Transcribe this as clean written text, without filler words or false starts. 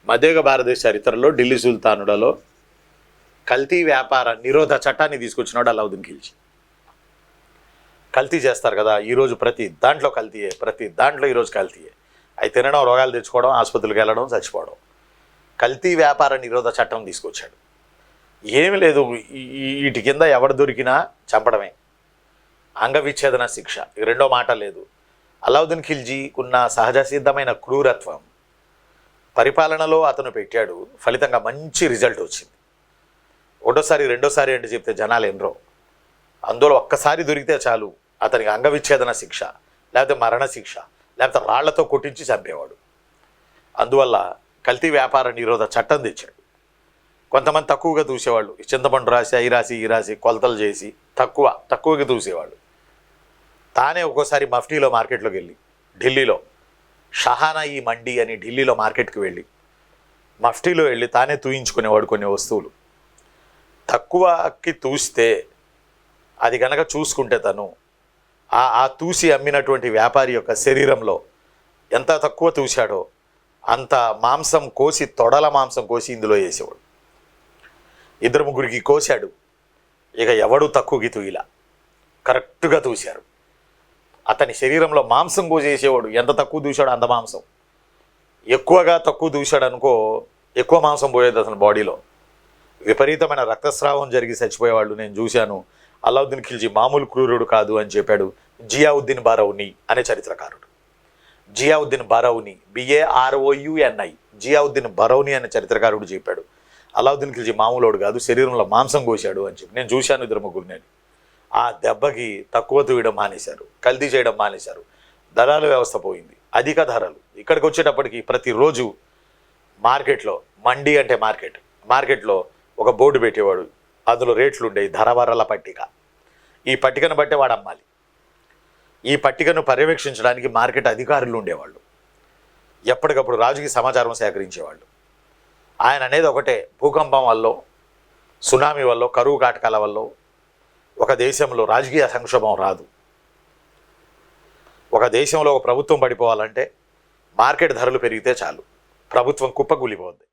మధ్యయుగ భారతదేశ చరిత్రలో ఢిల్లీ సుల్తానులలో కల్తీ వ్యాపార నిరోధ చట్టాన్ని తీసుకొచ్చినాడు అలావుద్దీన్ ఖిల్జీ. కల్తీ చేస్తారు కదా, ఈరోజు ప్రతి దాంట్లో కల్తీయే, ప్రతి దాంట్లో ఈరోజు కల్తీయే. అవి తినడం, రోగాలు తెచ్చుకోవడం, ఆసుపత్రులకు వెళ్ళడం, చచ్చిపోవడం. కల్తీ వ్యాపార నిరోధ చట్టం తీసుకొచ్చాడు. ఏమి లేదు, వీటి కింద ఎవడు దొరికినా చంపడమే, అంగవిచ్ఛేదన శిక్ష, రెండో మాట లేదు. అలావుద్దీన్ ఖిల్జీకున్న సహజ సిద్ధమైన క్రూరత్వం పరిపాలనలో అతను పెట్టాడు, ఫలితంగా మంచి రిజల్ట్ వచ్చింది. ఒకటోసారి రెండోసారి అంటే చెప్తే జనాలు ఎనరో. అందులో ఒక్కసారి దొరికితే చాలు అతనికి అంగవిచ్ఛేదన శిక్ష, లేకపోతే మరణశిక్ష, లేకపోతే రాళ్లతో కొట్టించి చంపేవాడు. అందువల్ల కల్తీ వ్యాపార నిరోధ చట్టం తెచ్చాడు. కొంతమంది తక్కువగా చూసేవాళ్ళు, చింతపండు రాసి అయి రాసి ఈ రాసి కొలతలు చేసి తక్కువగా చూసేవాళ్ళు. తానే ఒక్కోసారి మఫ్టీలో మార్కెట్లోకి వెళ్ళి, ఢిల్లీలో షహానాయి మండి అని ఢిల్లీలో మార్కెట్కి వెళ్ళి మఫ్టీలో వెళ్ళి తానే తూయించుకునేవాడు. కొన్ని వస్తువులు తక్కువకి తూస్తే అది కనుక చూసుకుంటే తను ఆ తూసి అమ్మినటువంటి వ్యాపారి యొక్క శరీరంలో ఎంత తక్కువ తూశాడో అంత మాంసం కోసి, తొడల మాంసం కోసి ఇందులో వేసేవాడు. 2-3 కోశాడు. ఇక ఎవడు తక్కువకి తూయిలా, కరెక్ట్గా తూశారు. అతని శరీరంలో మాంసం కోసేసేవాడు. ఎంత తక్కువ దూశాడో అంత మాంసం. తక్కువ దూశాడు అనుకో, ఎక్కువ మాంసం పోయేది అతని బాడీలో. విపరీతమైన రక్తస్రావం జరిగి చచ్చిపోయేవాళ్ళు నేను చూశాను. అలావుద్దీన్ ఖిల్జీ మామూలు క్రూరుడు కాదు అని చెప్పాడు జియావుద్దీన్ బరౌని అనే చరిత్రకారుడు. జియావుద్దీన్ బరౌని, BAROUNI, జియావుద్దీన్ బరౌని అనే చరిత్రకారుడు చెప్పాడు అలావుద్దీన్ ఖిల్జీ మామూలుడు కాదు, శరీరంలో మాంసం కోశాడు అని చెప్పి. నేను చూశాను 2-3. ఆ దెబ్బకి తక్కువ తూయడం మానేశారు, కల్తీ చేయడం మానేశారు. దళాల వ్యవస్థ పోయింది, అధిక ధరలు. ఇక్కడికి వచ్చేటప్పటికి ప్రతిరోజు మార్కెట్లో, మండి అంటే మార్కెట్లో ఒక బోర్డు పెట్టేవాడు. అందులో రేట్లు ఉండేవి, ధరవరల పట్టిక. ఈ పట్టికను బట్టే వాడు అమ్మాలి. ఈ పట్టికను పర్యవేక్షించడానికి మార్కెట్ అధికారులు ఉండేవాళ్ళు. ఎప్పటికప్పుడు రాజుకి సమాచారం సేకరించేవాళ్ళు. ఆయన అనేది ఒకటే, భూకంపం వల్ల, సునామీ వల్ల, కరువు కాటకాల వల్ల ఒక దేశంలో రాజకీయ సంక్షోభం రాదు. ఒక దేశంలో ఒక ప్రభుత్వం పడిపోవాలంటే మార్కెట్ ధరలు పెరిగితే చాలు, ప్రభుత్వం కుప్పకూలిపోద్ది.